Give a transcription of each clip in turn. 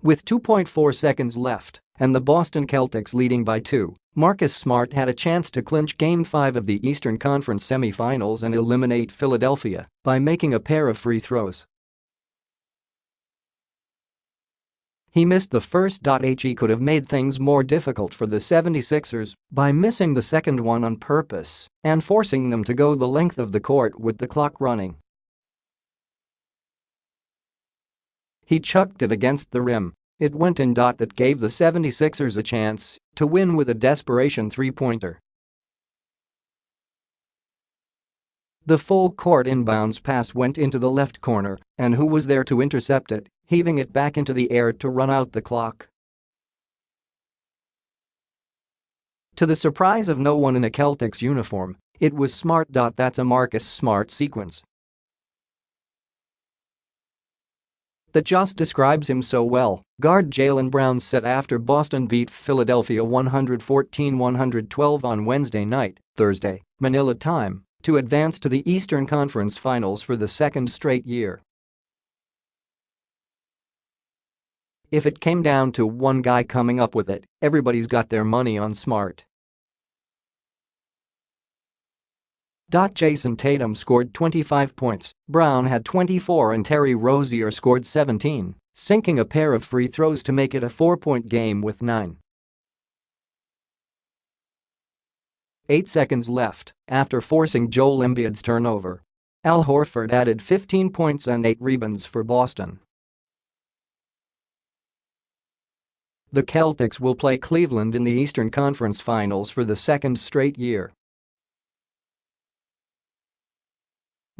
With 2.4 seconds left and the Boston Celtics leading by 2, Marcus Smart had a chance to clinch Game 5 of the Eastern Conference semifinals and eliminate Philadelphia by making a pair of free throws. He missed the first. He could have made things more difficult for the 76ers by missing the second one on purpose and forcing them to go the length of the court with the clock running. He chucked it against the rim. It went in. That gave the 76ers a chance to win with a desperation three-pointer. The full-court inbounds pass went into the left corner, and who was there to intercept it, heaving it back into the air to run out the clock? To the surprise of no one in a Celtics uniform, it was Smart. That's a Marcus Smart sequence that just describes him so well, guard Jaylen Brown said after Boston beat Philadelphia 114-112 on Wednesday night, Thursday, Manila time, to advance to the Eastern Conference Finals for the second straight year. If it came down to one guy coming up with it, everybody's got their money on Smart. Jason Tatum scored 25 points, Brown had 24 and Terry Rozier scored 17, sinking a pair of free throws to make it a 4-point game with 9.8 seconds left after forcing Joel Embiid's turnover. Al Horford added 15 points and 8 rebounds for Boston. The Celtics will play Cleveland in the Eastern Conference Finals for the second straight year.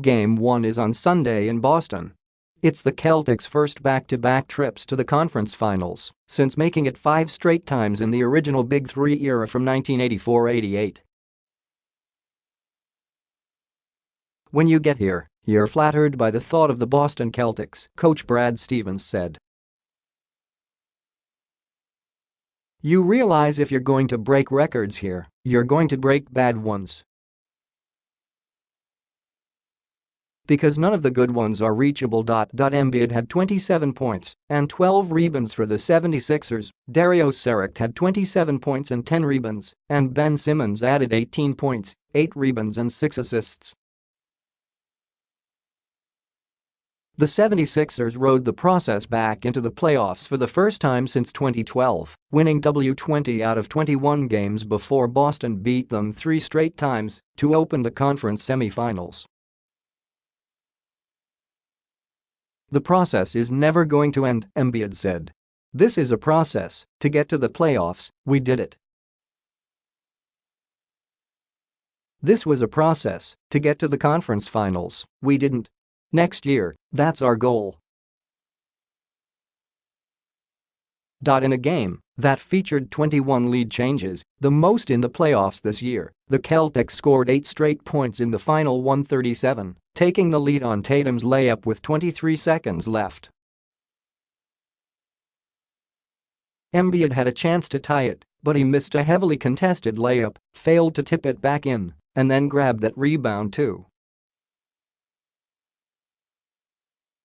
Game 1 is on Sunday in Boston. It's the Celtics' first back-to-back trips to the conference finals since making it 5 straight times in the original Big Three era from 1984-88. When you get here, you're flattered by the thought of the Boston Celtics, coach Brad Stevens said. You realize if you're going to break records here, you're going to break bad ones. Because none of the good ones are reachable. Embiid had 27 points and 12 rebounds for the 76ers, Dario Saric had 27 points and 10 rebounds, and Ben Simmons added 18 points, 8 rebounds and 6 assists. The 76ers rode the process back into the playoffs for the first time since 2012, winning 20 out of 21 games before Boston beat them 3 straight times to open the conference semifinals. The process is never going to end, Embiid said. This is a process to get to the playoffs, we did it. This was a process to get to the conference finals, we didn't. Next year, that's our goal. In a game that featured 21 lead changes, the most in the playoffs this year, the Celtics scored 8 straight points in the final 137, taking the lead on Tatum's layup with 23 seconds left. Embiid had a chance to tie it, but he missed a heavily contested layup, failed to tip it back in, and then grabbed that rebound too.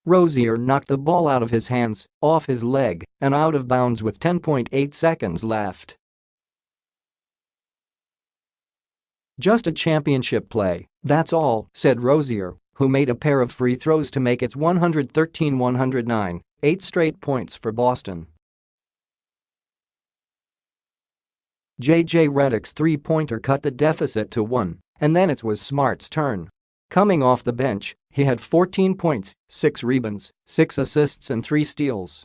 Rozier knocked the ball out of his hands, off his leg, and out of bounds with 10.8 seconds left. Just a championship play, that's all, said Rozier, who made a pair of free throws to make it 113-109, 8 straight points for Boston. J.J. Redick's three-pointer cut the deficit to 1, and then it was Smart's turn. Coming off the bench, he had 14 points, 6 rebounds, 6 assists and 3 steals.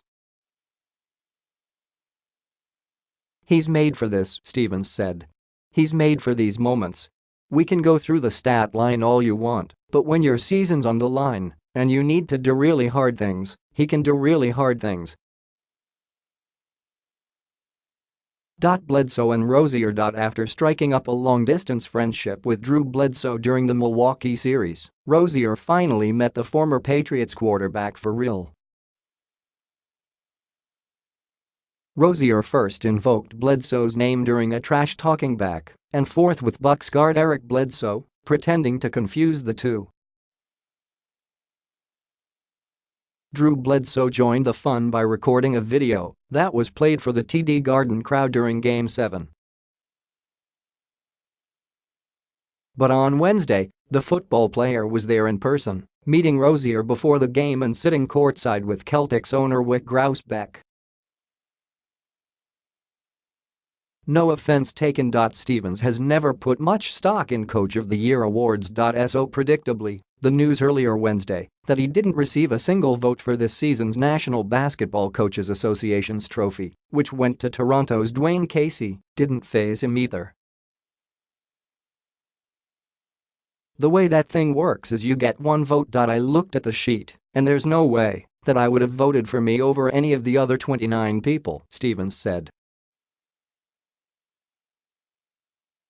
He's made for this, Stevens said. He's made for these moments. We can go through the stat line all you want, but when your season's on the line and you need to do really hard things, he can do really hard things. Bledsoe and Rozier. After striking up a long-distance friendship with Drew Bledsoe during the Milwaukee series, Rozier finally met the former Patriots quarterback for real. Rozier first invoked Bledsoe's name during a trash-talking back and forth with Bucks guard Eric Bledsoe, pretending to confuse the two. Drew Bledsoe joined the fun by recording a video that was played for the TD Garden crowd during Game 7. But on Wednesday, the football player was there in person, meeting Rozier before the game and sitting courtside with Celtics owner Wyc Grousbeck. No offense taken. Stevens has never put much stock in Coach of the Year awards. So predictably, the news earlier Wednesday that he didn't receive a single vote for this season's National Basketball Coaches Association's trophy, which went to Toronto's Dwayne Casey, didn't faze him either. "The way that thing works is you get one vote. I looked at the sheet, and there's no way that I would have voted for me over any of the other 29 people," Stevens said.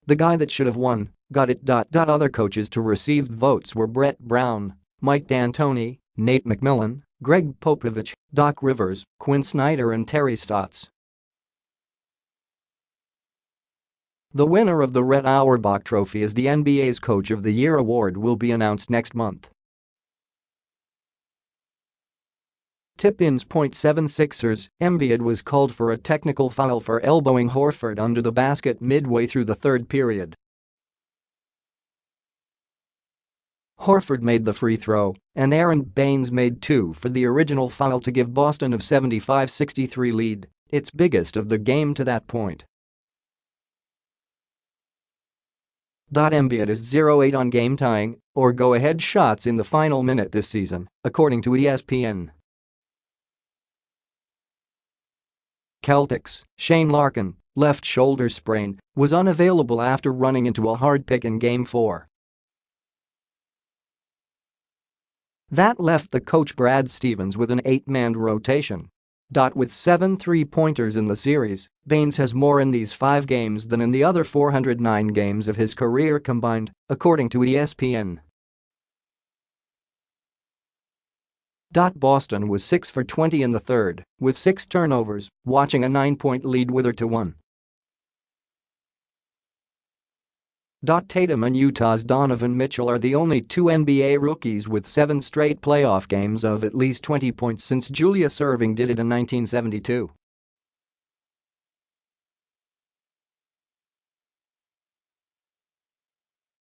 "The guy that should have won got it. Other coaches to receive votes were Brett Brown, Mike D'Antoni, Nate McMillan, Greg Popovich, Doc Rivers, Quinn Snyder and Terry Stotts." The winner of the Rhett Auerbach Trophy as the NBA's Coach of the Year award will be announced next month. Tip-ins. 76ers, Embiid was called for a technical foul for elbowing Horford under the basket midway through the third period. Horford made the free throw, and Aaron Baines made two for the original foul to give Boston a 75-63 lead, its biggest of the game to that point. Embiid is 0-8 on game-tying or go-ahead shots in the final minute this season, according to ESPN. Celtics, Shane Larkin, left shoulder sprain, was unavailable after running into a hard pick in Game 4. That left the coach Brad Stevens with an 8-man rotation. With 7 3-pointers in the series, Baines has more in these 5 games than in the other 409 games of his career combined, according to ESPN. Boston was 6 for 20 in the third, with 6 turnovers, watching a 9-point lead wither to 1. Tatum and Utah's Donovan Mitchell are the only 2 NBA rookies with 7 straight playoff games of at least 20 points since Julius Erving did it in 1972.